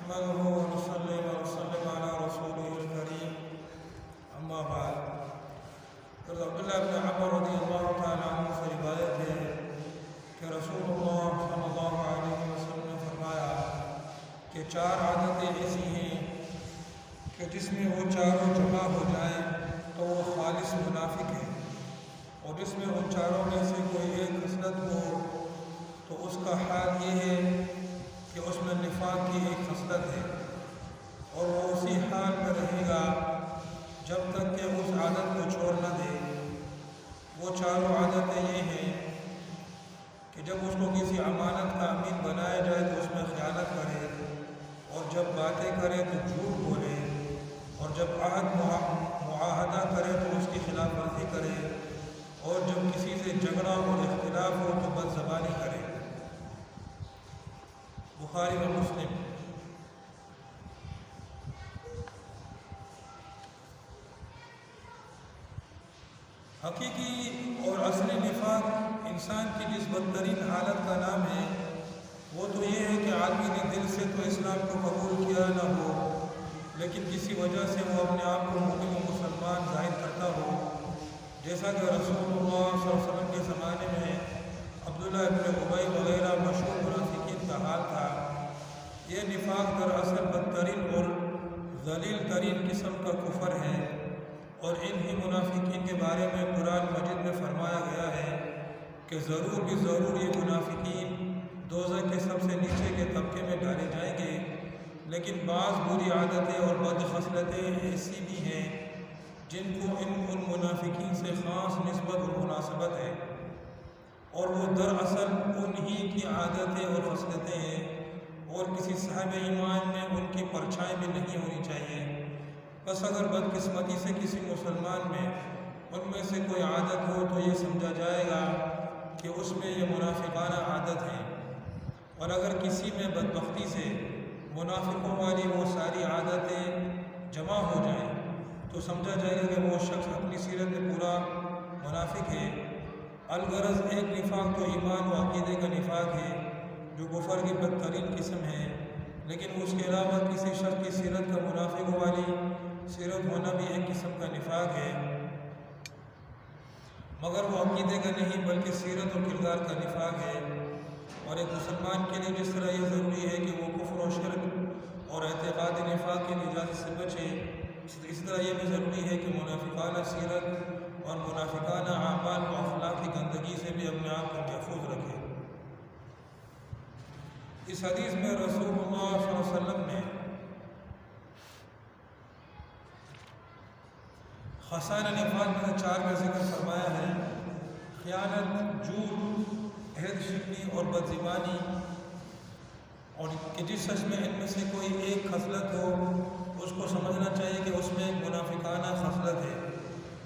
نحمده ونصلي ونسلم على رسوله الكريم اما بعد۔ حضرت عبداللہ بن عمر رضی اللہ تعالیٰ عنہ سے روایت ہے کہ رسول اللہ صلی اللہ علیہ وسلم نے فرمایا کہ 4 عادتیں ایسی ہیں کہ جس میں وہ چاروں جمع ہو جائیں تو وہ خالص منافق ہے، اور جس میں ان چاروں میں سے کوئی ایک خصلت ہو تو اس کا حال یہ ہے کہ اس میں نفاق کی ایک خصلت ہے، اور وہ اسی حال میں رہے گا جب تک کہ اس عادت کو چھوڑ نہ دے۔ وہ چاروں عادتیں یہ ہیں کہ جب اس کو کسی امانت کا امین بنایا جائے تو اس میں خیانت کرے، اور جب باتیں کرے تو جھوٹ بولے، اور جب عہد معاہدہ کرے تو اس کی خلاف ورزی کرے، اور جب کسی سے جھگڑا اور اختلاف ہو تو بد زبانی کرے۔ بخاری و مسلم۔ حقیقی اور اصلی نفاق انسان کی جس بدترین حالت کا نام ہے وہ تو یہ ہے کہ آدمی نے دل سے تو اسلام کو قبول کیا نہ ہو، لیکن کسی وجہ سے وہ اپنے آپ کو مومن و مسلمان ظاہر کرتا ہو، جیسا کہ رسول اللہ صلی اللہ علیہ وسلم کے زمانے میں عبداللہ ابن ابی وغیرہ مشہور منافقین کا حال تھا۔ یہ نفاق دراصل بدترین اور ذلیل ترین قسم کا کفر ہے، اور انہی منافقین کے بارے میں قرآن مجید میں فرمایا گیا ہے کہ ضرور بھی ضرور یہ منافقین دوزخ کے سب سے نیچے کے طبقے میں ڈالے جائیں گے، لیکن بعض بری عادتیں اور بد خصلتیں ایسی بھی ہیں جن کو ان منافقین سے خاص نسبت اور مناسبت ہے، اور وہ دراصل انہی کی عادتیں اور خصلتیں ہیں، اور کسی صاحب ایمان میں ان کی پرچھائی بھی نہیں ہونی چاہیے۔ بس اگر بدقسمتی سے کسی مسلمان میں ان میں سے کوئی عادت ہو تو یہ سمجھا جائے گا کہ اس میں یہ منافقانہ عادت ہے، اور اگر کسی میں بدبختی سے منافقوں والی وہ ساری عادتیں جمع ہو جائیں تو سمجھا جائے گا کہ وہ شخص اپنی سیرت میں پورا منافق ہے۔ الغرض ایک نفاق تو ایمان و عقیدے کا نفاق ہے جو کفر کی بدترین قسم ہے، لیکن اس کے علاوہ کسی شخص کی سیرت کا منافق والی سیرت ہونا بھی ایک قسم کا نفاق ہے، مگر وہ عقیدے کا نہیں بلکہ سیرت و کردار کا نفاق ہے۔ اور ایک مسلمان کے لیے جس طرح یہ ضروری ہے کہ وہ کفر و شرک اور اعتقاد نفاق کی نجات سے بچے، اس طرح یہ بھی ضروری ہے کہ منافقانہ سیرت اور منافقانہ اعمال و اخلاق کی گندگی سے بھی اپنے آپ کو محفوظ رکھے۔ اس حدیث میں رسول اللہ صلی اللہ علیہ وسلم نے خصائل نفاق میں 4 کا ذکر فرمایا ہے: خیانت، جھوٹ، عہد شکنی اور بد زبانی، اور کہ جس شخص میں ان میں سے کوئی ایک خصلت ہو اس کو سمجھنا چاہیے کہ اس میں ایک منافقانہ خصلت ہے،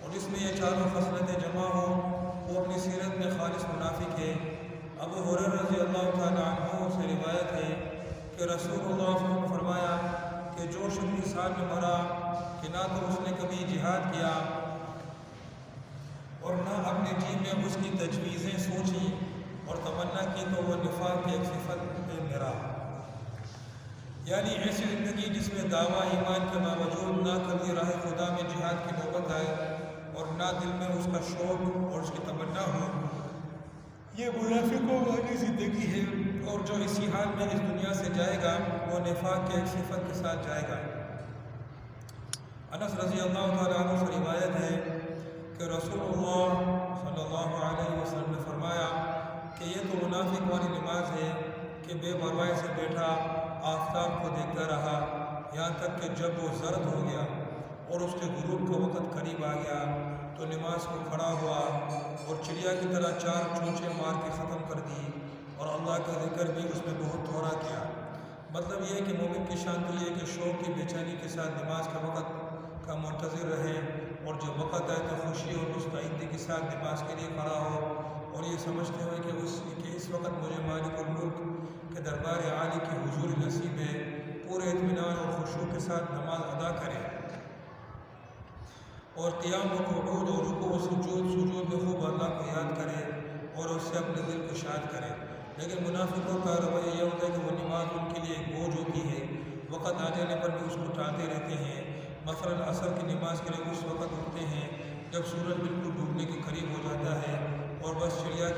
اور جس میں یہ چاروں خصلتیں جمع ہوں وہ اپنی سیرت میں خالص منافق ہے۔ ابو ہریرہ رضی اللہ تعالیٰ عنہ سے روایت ہے کہ رسول اللہ صلی اللہ علیہ وسلم نے فرمایا کہ جو شخص اس حال میں مرا کہ نہ تو اس نے کبھی جہاد کیا اور نہ اپنے جی میں اس کی تجویزیں سوچیں اور تمنا کی تو وہ نفاق کی ایک صفت پہ مرا، یعنی ایسی زندگی جس میں دعویٰ ایمان کے باوجود نہ کبھی راہ خدا میں جہاد کی نوبت آئے اور نہ دل میں اس کا شوق اور اس کی تمنا ہو، یہ منافقوں والی زندگی ہے، اور جو اسی حال میں اس دنیا سے جائے گا وہ نفاق کے ایک صفت کے ساتھ جائے گا۔ انس رضی اللہ تعالیٰ عنہ سے روایت ہے کہ رسول اللہ صلی اللہ علیہ وسلم نے فرمایا کہ یہ تو منافق والی نماز ہے کہ بے پرواہی سے بیٹھا آفتاب کو دیکھتا رہا یہاں تک کہ جب وہ زرد ہو گیا اور اس کے غروب کا وقت قریب آ گیا تو نماز کو کھڑا ہوا اور چڑیا کی طرح 4 چونچے مار کے ختم کر دی، اور اللہ کا ذکر بھی اس میں بہت تھوڑا کیا۔ مطلب یہ ہے کہ مومن کی شان تو یہ ہے کہ شوق کی بے چینی کے ساتھ نماز کا وقت کا منتظر رہے، اور جب وقت آئے تو خوشی اور مستعدی کے ساتھ نماز کے لیے کھڑا ہو، اور یہ سمجھتے ہوئے کہ اس وقت مجھے مالک الملک کے دربار عالی کی حضور نصیب ہے، پورے اطمینان اور خشوع کے ساتھ نماز ادا کرے، اور قیام و قعود اور رکوع و سجود میں خوب اللہ کو یاد کرے اور اس سے اپنے دل کو شاد کرے۔ لیکن منافقوں کا رویہ یہ ہوتا ہے کہ وہ نماز ان کے لیے ایک بوجھ ہوتی ہے، وقت آ جانے پر بھی اس کو ٹالتے رہتے ہیں۔ مثلاً عصر کی نماز کے لیے اس وقت اٹھتے ہیں جب سورج بالکل ڈوبنے کے قریب ہو جاتا ہے، اور بس چڑیا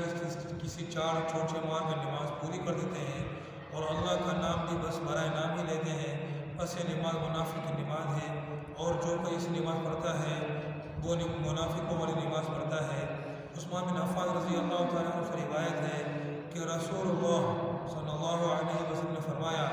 کسی چار چونچے مار کر نماز پوری کر دیتے ہیں، اور اللہ کا نام بھی بس برائے نام ہی لیتے ہیں۔ بس یہ نماز منافق کی نماز ہے، اور جو کوئی اس نماز پڑھتا ہے وہ منافقوں والی نماز پڑھتا ہے۔ عثمان بن عفان رضی اللہ تعالیٰ عنہ سے روایت ہے کہ رسول اللہ صلی اللہ علیہ وسلم نے فرمایا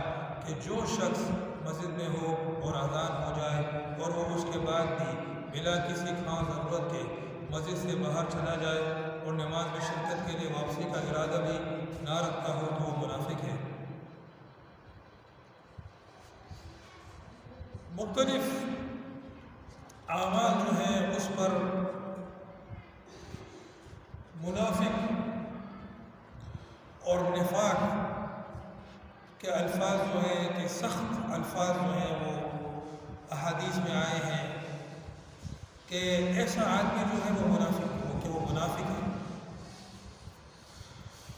کہ جو شخص مسجد میں ہو اور اذان ہو جائے اور وہ اس کے بعد بھی بلا کسی خاص ضرورت کے مسجد سے باہر چلا جائے اور نماز میں شرکت کے لیے واپسی کا ارادہ بھی نہ رکھتا ہو تو وہ منافق ہے۔ مختلف اعمال جو ہیں اس پر منافق اور نفاق کے الفاظ جو ہیں کہ سخت الفاظ جو ہیں وہ احادیث میں آئے ہیں کہ ایسا آدمی جو ہے وہ منافق ہو کہ وہ منافق ہے۔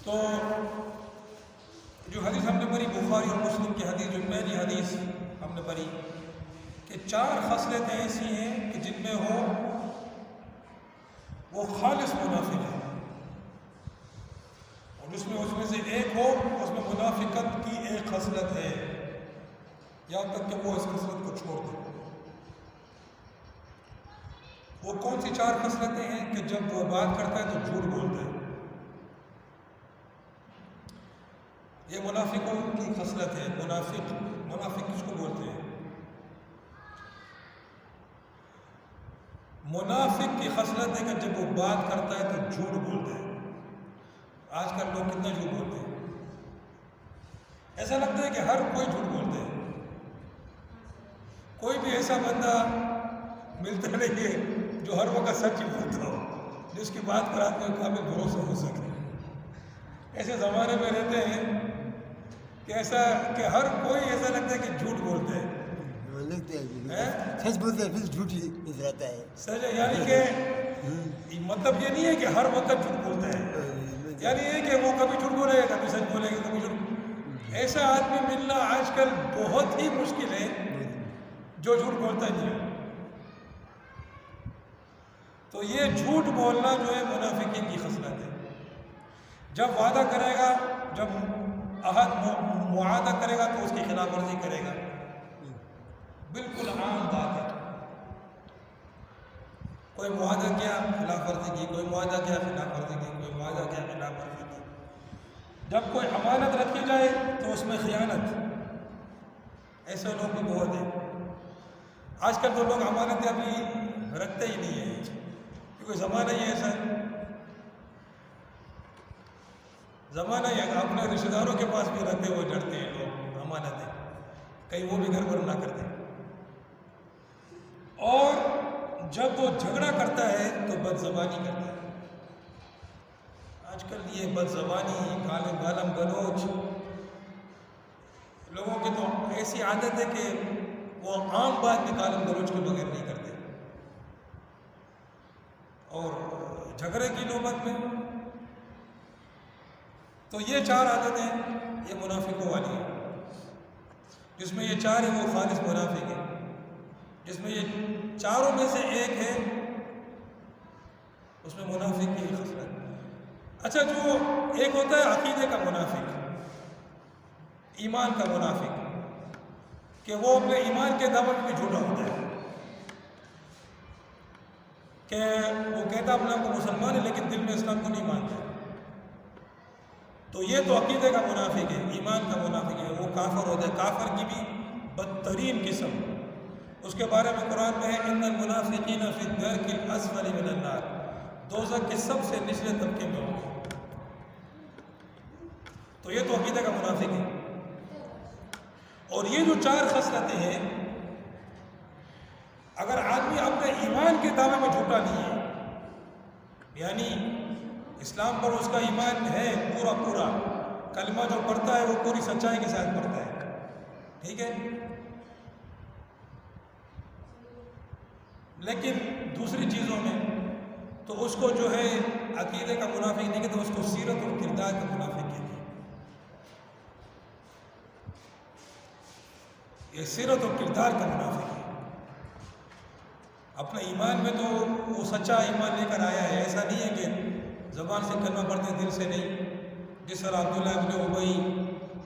تو جو حدیث ہم نے پڑھی بخاری اور مسلم کی حدیث، جو پہلی حدیث ہم نے پڑھی کہ 4 خصلتیں ایسی ہیں کہ جن میں ہو وہ خالص منافق ہے، اور اس میں سے ایک ہو اس میں منافقت کی ایک خصلت ہے، یہاں تک کہ وہ اس خصلت کو چھوڑ دے۔ وہ کون سی 4 خصلتیں ہیں کہ جب وہ بات کرتا ہے تو جھوٹ بولتا ہے، یہ منافقوں کی خصلت ہے۔ منافق کس کو بولتے ہیں؟ منافق کی خصلت ہے کہ جب وہ بات کرتا ہے تو جھوٹ بولتا ہے۔ آج کل لوگ کتنا جھوٹ بولتے ہیں، ایسا لگتا ہے کہ ہر کوئی جھوٹ بولتا ہے، کوئی بھی ایسا بندہ ملتا نہیں ہے جو ہر وقت سچ ہی بولتا ہو، جس کی بات پر آدمی کو قابل بھروسہ ہو سکے۔ ایسے زمانے میں رہتے ہیں کہ ہر کوئی ایسا لگتا ہے کہ جھوٹ بولتا ہے، سچ بولتا ہے پھر جھوٹ ہی رہتا ہے۔ سچ یعنی کہ مطلب یہ نہیں ہے کہ ہر وقت جھوٹ بولتا ہے، یعنی یہ کہ وہ کبھی جھوٹ بولے گا، کبھی سچ بولے گا، کبھی جھوٹ۔ ایسا آدمی ملنا آج کل بہت ہی مشکل ہے جو جھوٹ بولتا نہیں ہے۔ تو یہ جھوٹ بولنا جو ہے منافقین کی خصلت ہے۔ جب وعدہ کرے گا، جب معاہدہ کرے گا تو اس کی خلاف ورزی کرے گا، بالکل عام بات ہے۔ کوئی معاہدہ کیا خلاف ورزی کی، کوئی معاہدہ کیا خلاف ورزی کی، کوئی معاہدہ کیا خلاف ورزی کی۔ جب کوئی امانت رکھی جائے تو اس میں خیانت، ایسے لوگ بھی بہت ہیں۔ آج کل تو لوگ امانتیں ابھی رکھتے ہی نہیں ہیں، کیونکہ زمانہ ہی ایسا ہے۔ زمانہ یہ اپنے رشتہ داروں کے پاس بھی رکھتے ہوئے ڈرتے ہیں لوگ امانتیں، کہیں وہ بھی گڑبڑ نہ کرتے۔ اور جب وہ جھگڑا کرتا ہے تو بد زبانی کرتا ہے۔ آج کل یہ بد زبانی، گالم گلوچ، لوگوں کی تو ایسی عادت ہے کہ وہ عام بات میں گالم گلوچ کے بغیر نہیں کرتے، اور جھگڑے کی نوبت میں تو یہ 4 عادتیں یہ منافقوں والی ہیں۔ جس میں یہ 4 ہیں وہ خالص منافق ہے، جس میں یہ 4 میں سے ایک ہے اس میں منافق کی خصلت۔ اچھا، جو ایک ہوتا ہے عقیدے کا منافق، ایمان کا منافق، کہ وہ اپنے ایمان کے دعوے میں بھی جھوٹا ہوتا ہے، کہ وہ کہتا اپنے آپ کو مسلمان ہے لیکن دل میں اسلام کو نہیں مانتا۔ تو یہ تو عقیدے کا منافق ہے، ایمان کا منافق ہے، وہ کافر ہوتا ہے، کافر کی بھی بدترین قسم۔ اس کے بارے میں قرآن میں ہے ان المنافقین فی الدرک الاسفل من النار، دوزخ کے سب سے نچلے طبقے میں ہوں گے۔ تو یہ تو عقیدے کا منافق ہے۔ اور یہ جو 4 خصلتیں ہیں، اگر آدمی اپنے ایمان کے دعوے میں جھوٹا نہیں ہے، یعنی اسلام پر اس کا ایمان ہے پورا، کلمہ جو پڑھتا ہے وہ پوری سچائی کے ساتھ پڑھتا ہے، ٹھیک ہے، لیکن دوسری چیزوں میں تو اس کو جو ہے عقیدے کا منافق نہیں کہتے، اس کو سیرت اور کردار کا منافق کہتے ہیں۔ یہ سیرت و کردار کا منافق ہے. اپنے ایمان میں تو وہ سچا ایمان لے کر آیا ہے، ایسا نہیں ہے کہ زبان سے کلمہ پڑھتے دل سے نہیں، جس طرح عبداللہ ابن ابی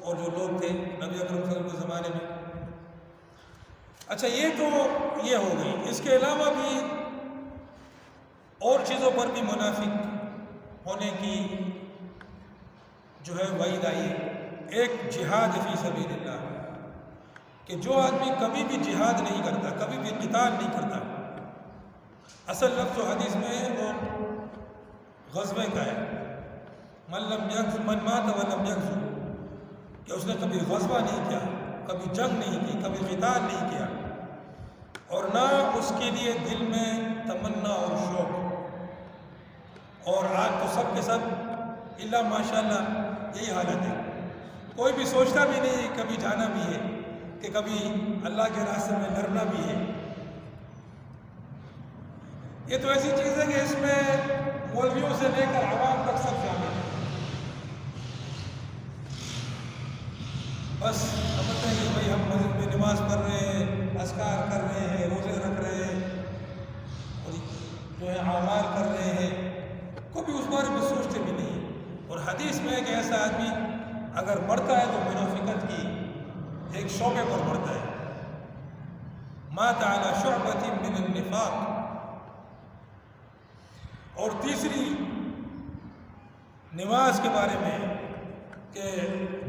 اور جو لوگ تھے نبی اکرم صلی اللہ علیہ وسلم کے زمانے میں. اچھا یہ تو یہ ہو گئی. اس کے علاوہ بھی اور چیزوں پر بھی منافق ہونے کی جو ہے وعید آئی ہے. ایک جہاد فی سبیل اللہ، کہ جو آدمی کبھی بھی جہاد نہیں کرتا، کبھی بھی قتال نہیں کرتا. اصل لفظ و حدیث میں وہ غزوے کا ہے، من مات ولم یغزو، کہ اس نے کبھی غزوہ نہیں کیا، کبھی جنگ نہیں کی، کبھی قتال نہیں کیا، اور نہ اس کے لیے دل میں تمنا اور شوق. اور آج تو سب کے سب الا ماشاءاللہ یہی حالت ہے. کوئی بھی سوچتا بھی نہیں کبھی جانا بھی ہے، کہ کبھی اللہ کے راستے میں لڑنا بھی ہے. یہ تو ایسی چیز ہے کہ اس میں مولویوں سے لے کر عوام تک سب شامل ہیں. بس سمجھتے ہیں کہ بھائی ہم مسجد میں نماز پڑھ رہے ہیں، اذکار کر رہے ہیں، روزے رکھ رہے ہیں، اور جو ہے اعمال کر رہے ہیں، کوئی اس بارے میں سوچتے بھی نہیں. اور حدیث میں ہے کہ ایسا آدمی اگر مرتا ہے تو منافقت کی ایک شعبے پر مرتا ہے. مات علی شعبۃ من النفاق. اور تیسری نماز کے بارے میں کہ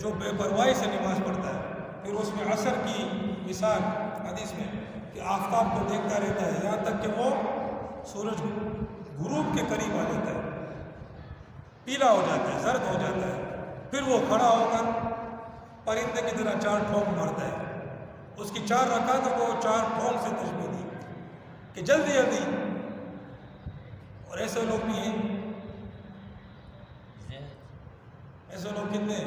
جو بے پرواہی سے نماز پڑھتا ہے، پھر اس میں عصر کی مثال حدیث میں کہ آفتاب کو دیکھتا رہتا ہے یہاں تک کہ وہ سورج غروب کے قریب آ جاتا ہے، پیلا ہو جاتا ہے، زرد ہو جاتا ہے. پھر وہ کھڑا ہو کر پرندے کی طرح 4 ٹھونک مارتا ہے. اس کی 4 رکعت وہ 4 ٹھونک سے تشبیہ دی کہ جلدی جلدی. اور ایسے لوگ بھی ہیں، ایسے لوگ کتنے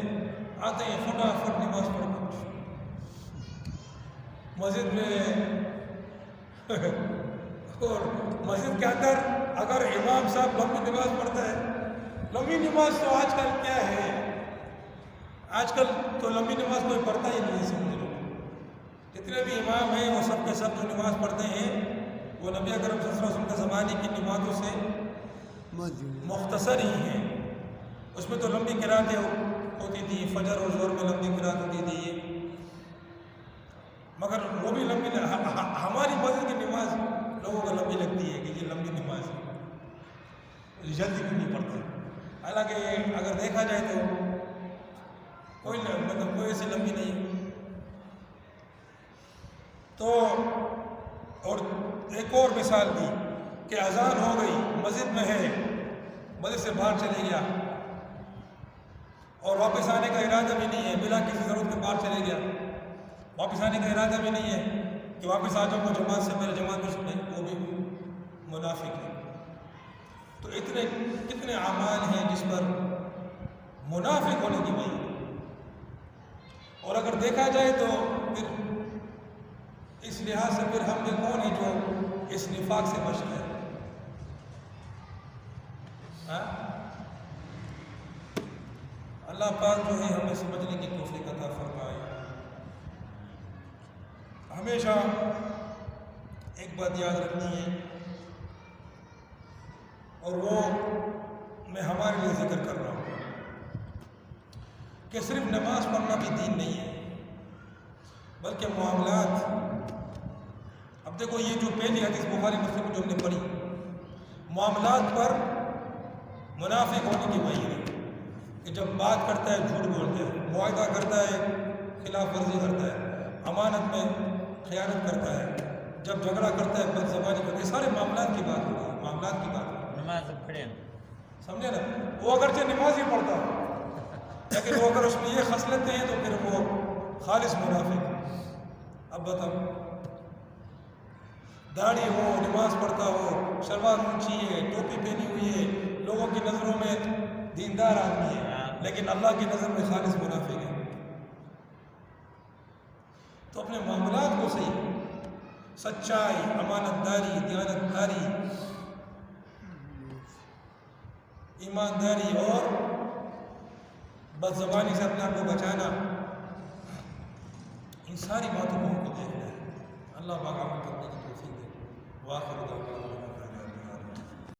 آتے ہیں فٹافٹ نماز پڑھ کر مسجد میں. اور مسجد کے اندر اگر امام صاحب لمبی نماز پڑھتا ہے، لمبی نماز تو آج کل کیا ہے، آج کل تو لمبی نماز کوئی پڑھتا ہی نہیں ہے. سمجھ لو جتنے بھی امام ہیں وہ سب کے سب جو نماز پڑھتے ہیں وہ نبی اکرم صلی اللہ علیہ وسلم کے زمانے کی نمازوں سے مختصر ہی ہیں. اس میں تو لمبی قراتیں ہوتی تھی، فجر اور ظہر میں لمبی قرات ہوتی تھی، مگر وہ بھی لمبی. ہماری مسجد کی نماز لوگوں کو لمبی لگتی ہے کہ یہ لمبی نماز ہے، جلدی بھی نہیں پڑھتے. حالانکہ اگر دیکھا جائے تو کوئی ایسی لمبی نہیں. تو اور ایک اور مثال دی کہ اذان ہو گئی، مسجد میں ہے، مسجد سے باہر چلے گیا اور واپس آنے کا ارادہ بھی نہیں ہے، بلا کسی ضرورت کے باہر چلے گیا، واپس آنے کا ارادہ بھی نہیں ہے کہ واپس آ جاؤں گا جماعت سے، میرے جماعت میں سنے، وہ بھی منافق ہے. تو اتنے کتنے اعمال ہیں جس پر منافق ہونے کی وجہ. اور اگر دیکھا جائے تو پھر اس لحاظ سے پھر ہم میں کون ہے جو اس نفاق سے بچ گئے؟ اللہ پاک جو ہے ہمیں سمجھنے کی توفیق عطا فرمائے. ہمیشہ ایک بات یاد رکھنی ہے، اور وہ میں ہمارے لیے ذکر کر رہا ہوں کہ صرف نماز پڑھنا بھی دین نہیں ہے، بلکہ معاملات. اب دیکھو یہ جو پہلی حدیث بخاری مسلم میں جو ہم نے پڑھی، معاملات پر منافق ہونے کی وجہ ہے کہ جب بات کرتا ہے جھوٹ بولتا ہے، معاہدہ کرتا ہے خلاف ورزی کرتا ہے، امانت میں خیانت کرتا ہے، جب جھگڑا کرتا ہے بد زبانی کرتا ہے. سارے معاملات کی بات ہوگی، معاملات کی بات. نماز پڑھے سمجھے نا؟ وہ اگرچہ نماز ہی پڑھتا ہے لیکن وہ اگر اس میں یہ خصلتیں ہیں تو پھر وہ خالص منافق. اب بتاؤ، داڑھی ہو، نماز پڑھتا ہو، شلوار اونچی ہے، ٹوپی پہنی ہوئی ہے، لوگوں کی نظروں میں دیندار آدمی ہے، لیکن اللہ کی نظر میں خالص منافق ہے. تو اپنے معاملات کو صحیح، سچائی، امانت داری، دیانت داری، ایمانداری اور بد زبانی سے اپنے آپ کو بچانا، ان ساری باتوں کو ہم کو دیکھنا ہے. اللہ پاک عمل کرنے کی توفیق دے. واخر دعوانا